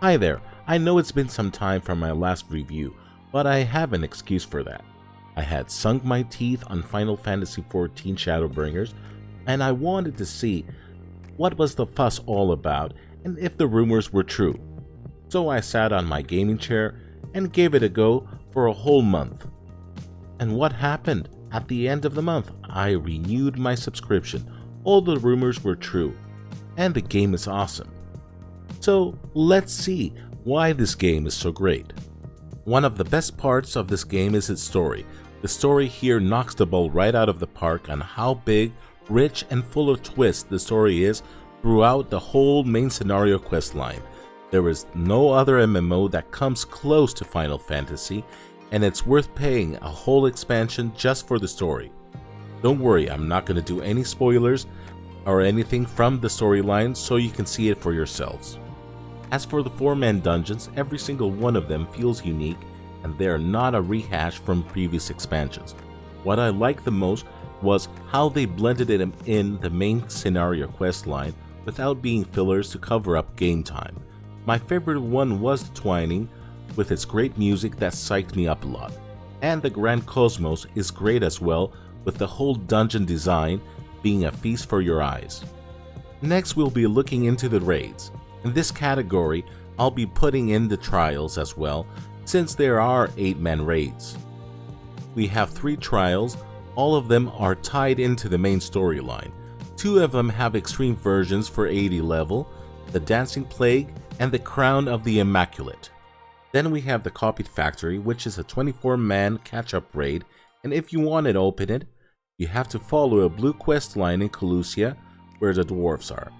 Hi there, I know it's been some time from my last review, but I have an excuse for that. I had sunk my teeth on Final Fantasy XIV Shadowbringers, and I wanted to see what was the fuss all about and if the rumors were true. So I sat on my gaming chair and gave it a go for a whole month. And what happened? At the end of the month, I renewed my subscription. All the rumors were true, and the game is awesome. So let's see why this game is so great. One of the best parts of this game is its story. The story here knocks the ball right out of the park on how big, rich, and full of twists the story is throughout the whole main scenario quest line. There is no other MMO that comes close to Final Fantasy, and it's worth paying a whole expansion just for the story. Don't worry, I'm not going to do any spoilers or anything from the storyline, so you can see it for yourselves. As for the 4-man dungeons, every single one of them feels unique, and they are not a rehash from previous expansions. What I liked the most was how they blended it in the main scenario quest line without being fillers to cover up game time. My favorite one was the Twining, with its great music that psyched me up a lot. And the Grand Cosmos is great as well, with the whole dungeon design being a feast for your eyes. Next, we'll be looking into the raids. In this category, I'll be putting in the trials as well, since there are 8-man raids. We have 3 trials, all of them are tied into the main storyline. 2 of them have extreme versions for 80 level, the Dancing Plague and the Crown of the Immaculate. Then we have the Copied Factory, which is a 24-man catch-up raid, and if you want to open it, you have to follow a blue quest line in Colusia, where the dwarves are.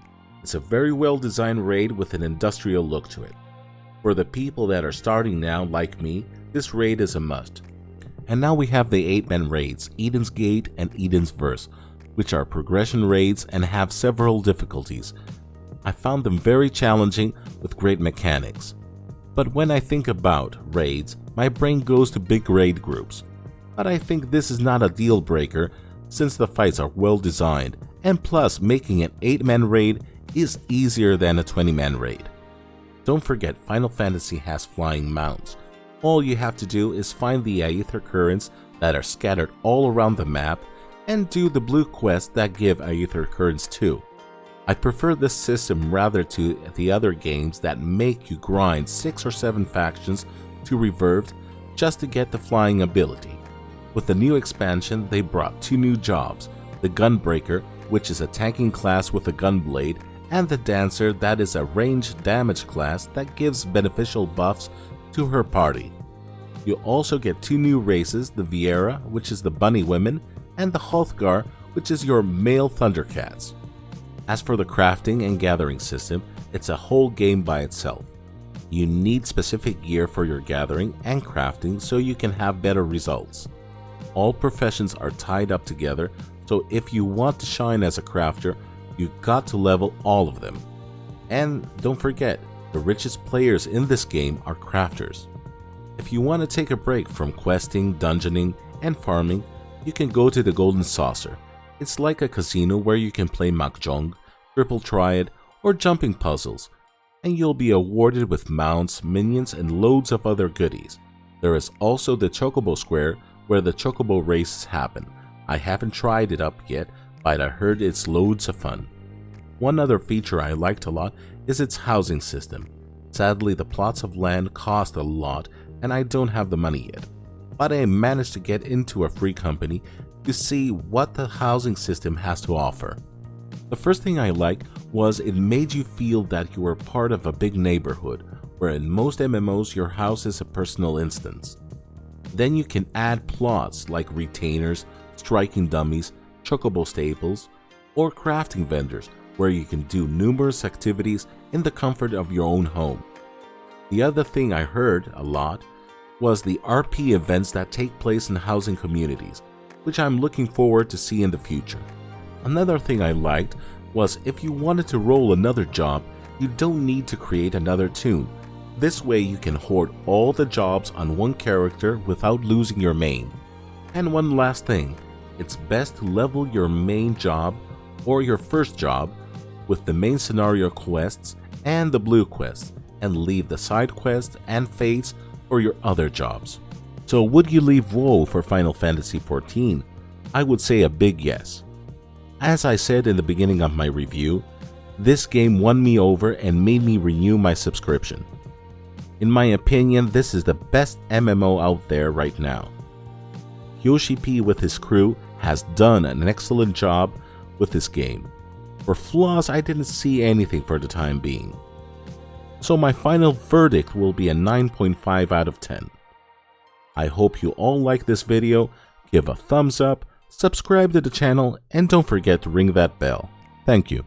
It's a very well designed raid with an industrial look to it. For the people that are starting now, like me, this raid is a must. And now we have the 8-man raids, Eden's Gate and Eden's Verse, which are progression raids and have several difficulties. I found them very challenging with great mechanics. But when I think about raids, my brain goes to big raid groups. But I think this is not a deal breaker since the fights are well designed, and plus making an 8-man raid is easier than a 20-man raid. Don't forget, Final Fantasy has flying mounts. All you have to do is find the Aether Currents that are scattered all around the map and do the blue quests that give Aether Currents too. I prefer this system rather to the other games that make you grind 6 or 7 factions to Reverbed just to get the flying ability. With the new expansion, they brought 2 new jobs, the Gunbreaker, which is a tanking class with a gun blade, and the Dancer, that is a ranged damage class that gives beneficial buffs to her party. You also get 2 new races, the Viera, which is the bunny women, and the Hrothgar, which is your male Thundercats. As for the crafting and gathering system, it's a whole game by itself. You need specific gear for your gathering and crafting so you can have better results. All professions are tied up together, so if you want to shine as a crafter, you've got to level all of them. And don't forget, the richest players in this game are crafters. If you want to take a break from questing, dungeoning, and farming, you can go to the Golden Saucer. It's like a casino where you can play Mahjong, Triple Triad, or jumping puzzles, and you'll be awarded with mounts, minions, and loads of other goodies. There is also the Chocobo Square, where the Chocobo races happen. I haven't tried it up yet, but I heard it's loads of fun. One other feature I liked a lot is its housing system. Sadly, the plots of land cost a lot and I don't have the money yet, but I managed to get into a free company to see what the housing system has to offer. The first thing I liked was it made you feel that you were part of a big neighborhood, where in most MMOs your house is a personal instance. Then you can add plots like retainers, striking dummies, chocobo staples, or crafting vendors where you can do numerous activities in the comfort of your own home. The other thing I heard a lot was the RP events that take place in housing communities, which I'm looking forward to see in the future. Another thing I liked was if you wanted to roll another job, you don't need to create another toon. This way you can hoard all the jobs on one character without losing your main. And one last thing, it's best to level your main job or your first job with the main scenario quests and the blue quests. and leave the side quests and fates for your other jobs. So would you leave WoW for Final Fantasy XIV? I would say a big yes. As I said in the beginning of my review, this game won me over and made me renew my subscription. In my opinion, this is the best MMO out there right now. Yoshi P with his crew has done an excellent job with this game. For flaws, I didn't see anything for the time being. So my final verdict will be a 9.5 out of 10. I hope you all like this video, give a thumbs up, subscribe to the channel, and don't forget to ring that bell. Thank you.